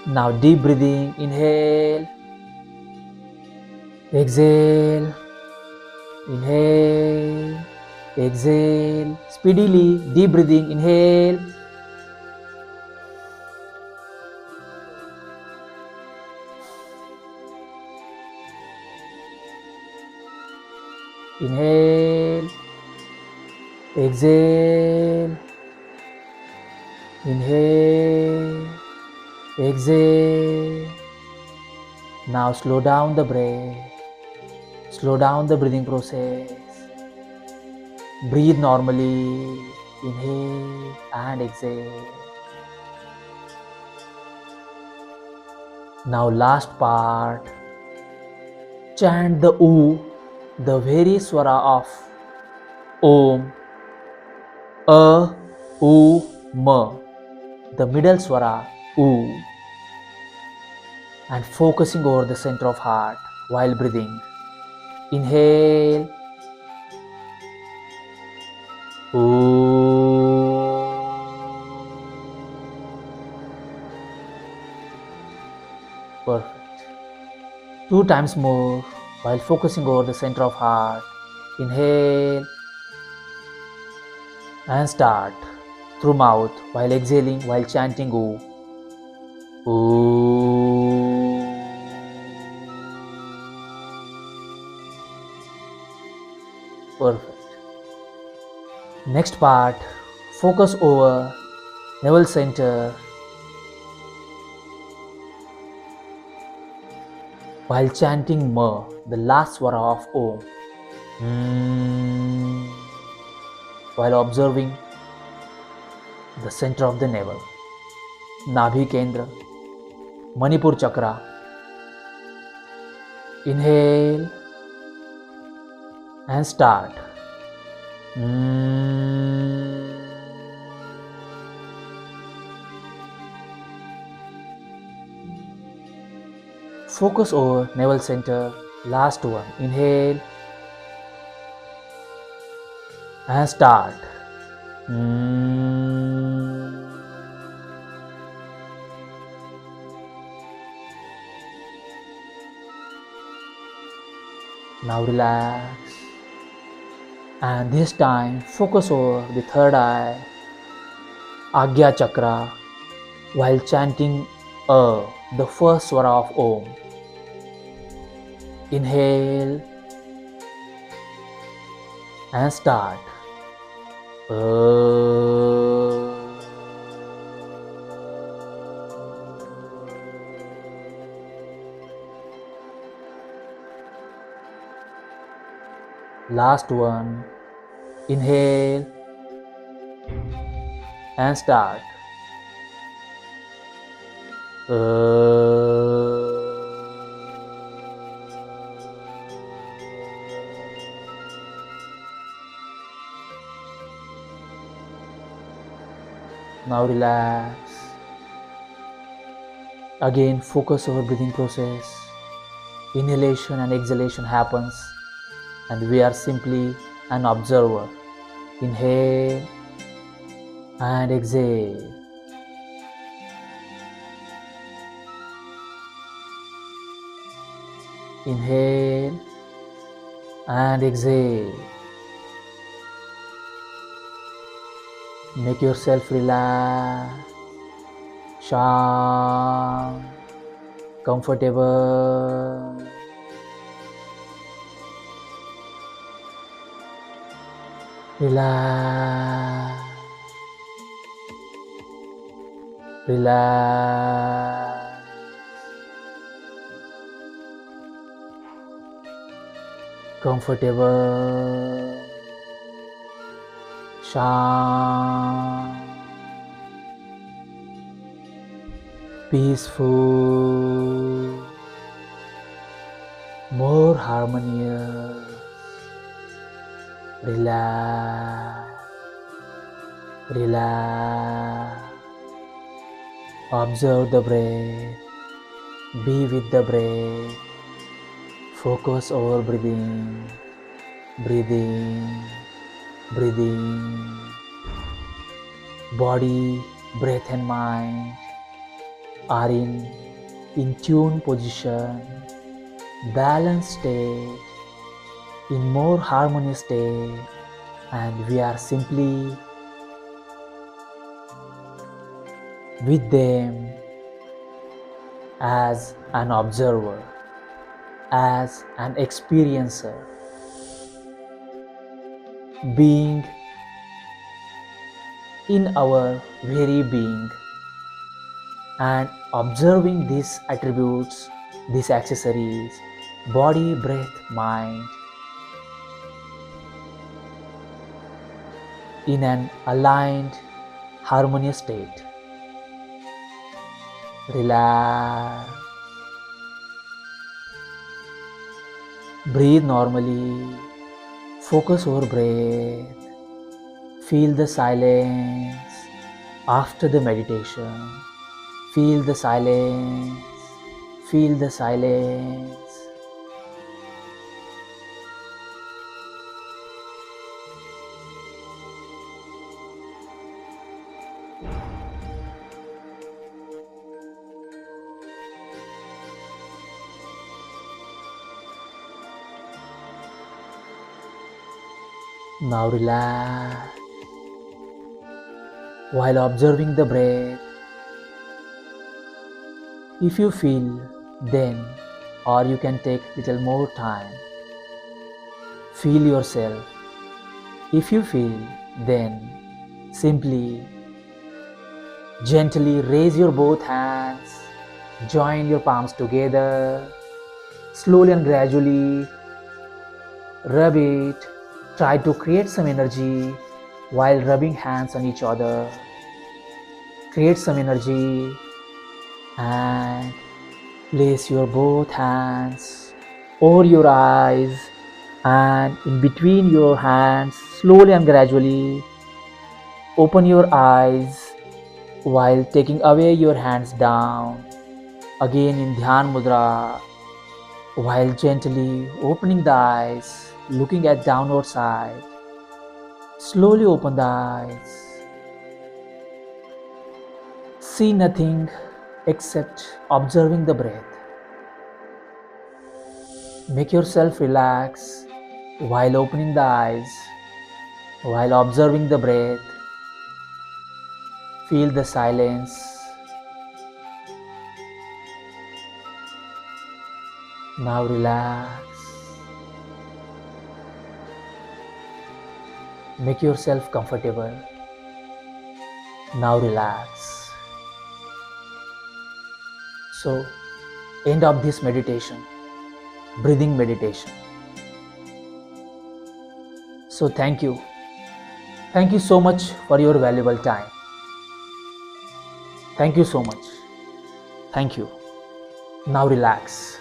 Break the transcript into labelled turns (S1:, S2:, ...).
S1: Now deep breathing, inhale, exhale, inhale, exhale. Speedily, deep breathing, inhale, inhale, exhale, inhale, exhale. Now slow down the breath, slow down the breathing process. Breathe normally, inhale and exhale. Now last part, chant the U, the very swara of Om, A, U, Ma, the middle swara U, and focusing over the center of heart while breathing. Inhale, Perfect. 2 times more while focusing over the center of heart. Inhale and start through mouth while exhaling while chanting O. Perfect. Next part, focus over navel center while chanting Ma, the last swara of Om. While observing the center of the navel, Nabhi Kendra, Manipur Chakra. Inhale and start. Focus over navel center, last one. Inhale and start. Now relax, and this time focus over the third eye, Agya Chakra, while chanting the first swara of Om. Inhale and start. Last one. Inhale and start. Now relax. Again focus over breathing process. Inhalation and exhalation happens and we are simply an observer. Inhale and exhale. Inhale and exhale. Make yourself relax, calm, comfortable. Relax, relax, comfortable, calm, peaceful, more harmonious. Relax, relax. Observe the breath. Be with the breath. Focus over breathing, breathing, breathing. Body, breath and mind are in tune position, balanced state, in more harmonious state, and we are simply with them as an observer, as an experiencer, being in our very being and observing these attributes, these accessories, body, breath, mind, in an aligned, harmonious state. Relax. Breathe normally. Focus over breath. Feel the silence after the meditation. Feel the silence. Feel the silence. Now relax. While observing the breath, if you feel, then, or you can take little more time. Feel yourself. If you feel, then simply, gently raise your both hands, join your palms together, slowly and gradually rub it. Try to create some energy while rubbing hands on each other. Create some energy and place your both hands over your eyes, and in between your hands, slowly and gradually open your eyes while taking away your hands down. Again in Dhyan Mudra, while gently opening the eyes, looking at downward side. Slowly open the eyes. See nothing except observing the breath. Make yourself relax while opening the eyes, while observing the breath. Feel the silence. Now relax. Make yourself comfortable. Now relax. So, end of this meditation, breathing meditation. So thank you. Thank you so much for your valuable time. Thank you so much. Thank you. Now relax.